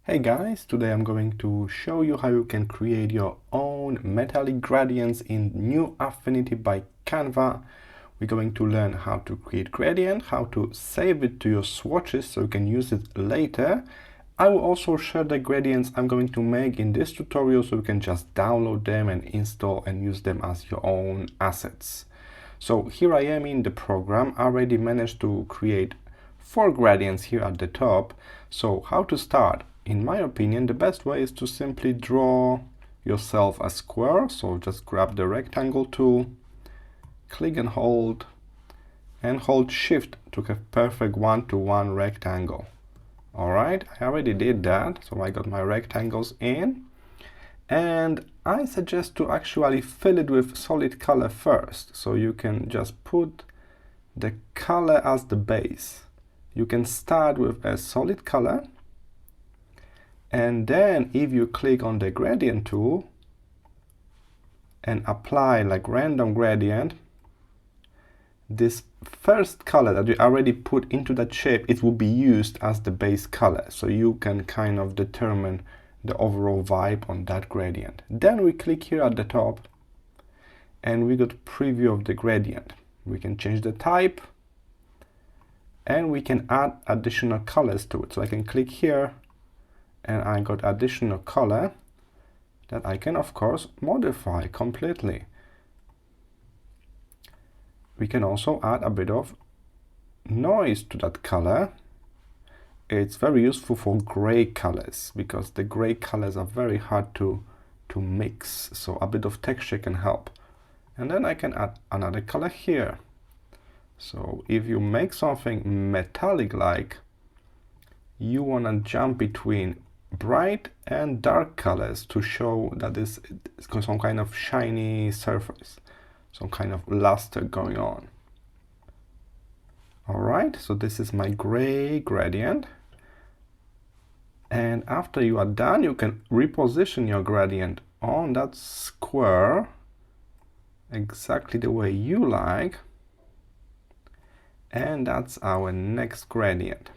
Hey guys, today I'm going to show you how you can create your own metallic gradients in new Affinity by Canva. We're going to learn how to create gradient, how to save it to your swatches so you can use it later. I will also share the gradients I'm going to make in this tutorial so you can just download them and install and use them as your own assets. So here I am in the program. I already managed to create 4 gradients here at the top. So how to start? In my opinion, the best way is to simply draw yourself a square. So just grab the rectangle tool, click and hold shift to have perfect one-to-one rectangle. Alright, I already did that, so I got my rectangles in. And I suggest to actually fill it with solid color first. So you can just put the color as the base. You can start with a solid color. And then if you click on the gradient tool and apply like random gradient, this first color that you already put into that shape, it will be used as the base color. So you can kind of determine the overall vibe on that gradient. Then we click here at the top and we got preview of the gradient. We can change the type and we can add additional colors to it. So I can click here and I got additional color that I can of course modify completely. We can also add a bit of noise to that color. It's very useful for gray colors because the gray colors are very hard to mix, so a bit of texture can help. And then I can add another color here. So if you make something metallic like, you want to jump between bright and dark colors to show that it's some kind of shiny surface, some kind of luster going on. Alright, so this is my gray gradient. And after you are done, you can reposition your gradient on that square exactly the way you like. And that's our next gradient.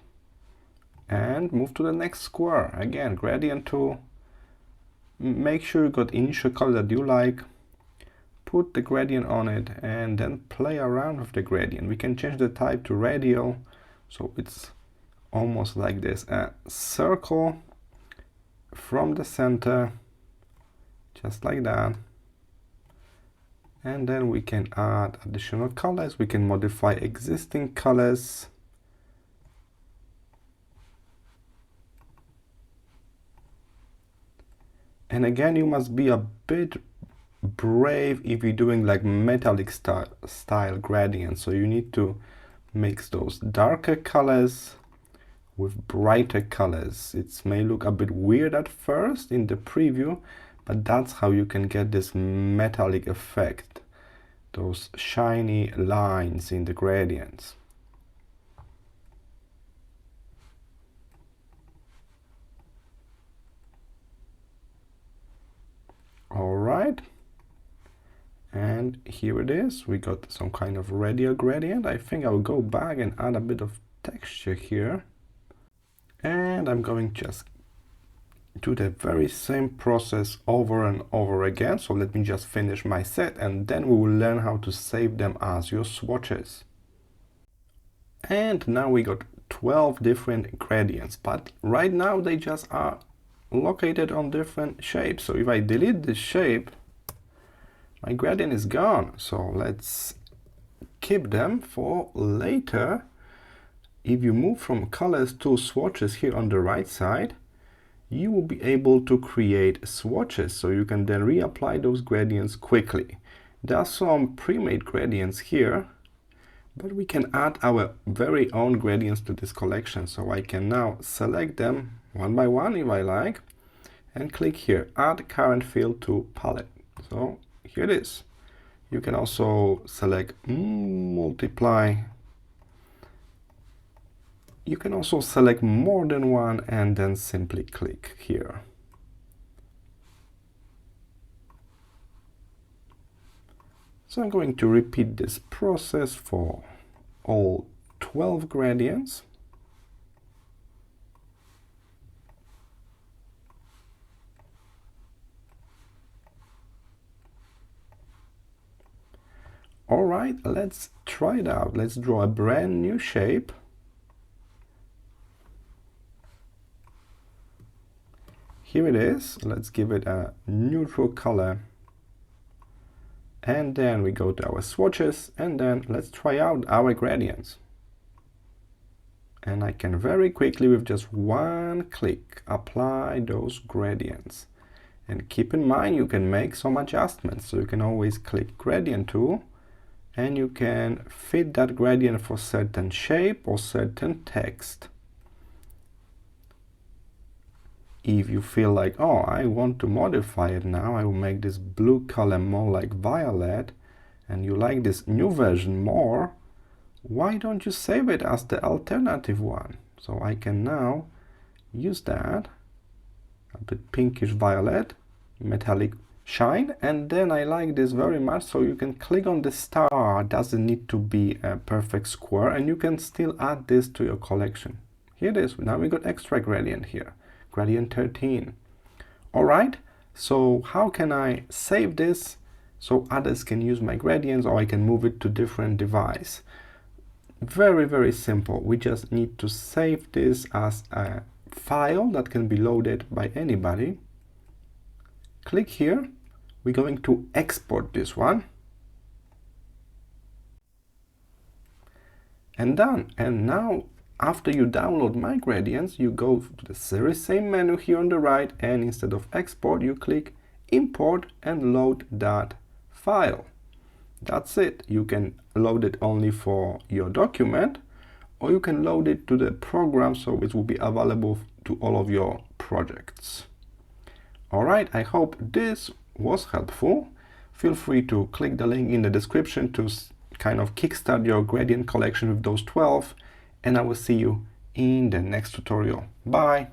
And move to the next square. Again, gradient tool. Make sure you got initial color that you like. Put the gradient on it and then play around with the gradient. We can change the type to radial. So it's almost like this, a circle from the center, just like that. And then we can add additional colors. We can modify existing colors. And again, you must be a bit brave if you're doing like metallic style gradients. So you need to mix those darker colors with brighter colors. It may look a bit weird at first in the preview, but that's how you can get this metallic effect, those shiny lines in the gradients. Alright, and here it is. We got some kind of radial gradient. I think I'll go back and add a bit of texture here. And I'm going to just do the very same process over and over again. So let me just finish my set and then we will learn how to save them as your swatches. And now we got 12 different gradients, but right now they just are located on different shapes. So if I delete this shape, my gradient is gone. So let's keep them for later. If you move from colors to swatches here on the right side, you will be able to create swatches, so you can then reapply those gradients quickly. There are some pre-made gradients here, but we can add our very own gradients to this collection. So I can now select them one by one if I like, and click here, add current field to palette. So here it is. You can also select multiply. You can also select more than one and then simply click here. So I'm going to repeat this process for all 12 gradients. All right, let's try it out. Let's draw a brand new shape. Here it is. Let's give it a neutral color. And then we go to our swatches, and then let's try out our gradients. And I can very quickly, with just one click, apply those gradients. And keep in mind, you can make some adjustments. So you can always click gradient tool, and you can fit that gradient for certain shape or certain text. If you feel like, oh, I want to modify it now, I will make this blue color more like violet, and you like this new version more, why don't you save it as the alternative one? So I can now use that, a bit pinkish violet, metallic shine, and then I like this very much, so you can click on the star. It doesn't need to be a perfect square, and you can still add this to your collection. Here it is. Now we got extra gradient here. Gradient 13. All right, so how can I save this so others can use my gradients, or I can move it to different device? Very, very simple. We just need to save this as a file that can be loaded by anybody. Click here. We're going to export this one. And done. And now, after you download my gradients, you go to the very same menu here on the right, and instead of export, you click import and load that file. That's it. You can load it only for your document, or you can load it to the program, so it will be available to all of your projects. All right, I hope this was helpful. Feel free to click the link in the description to kind of kickstart your gradient collection with those 12, and I will see you in the next tutorial. Bye.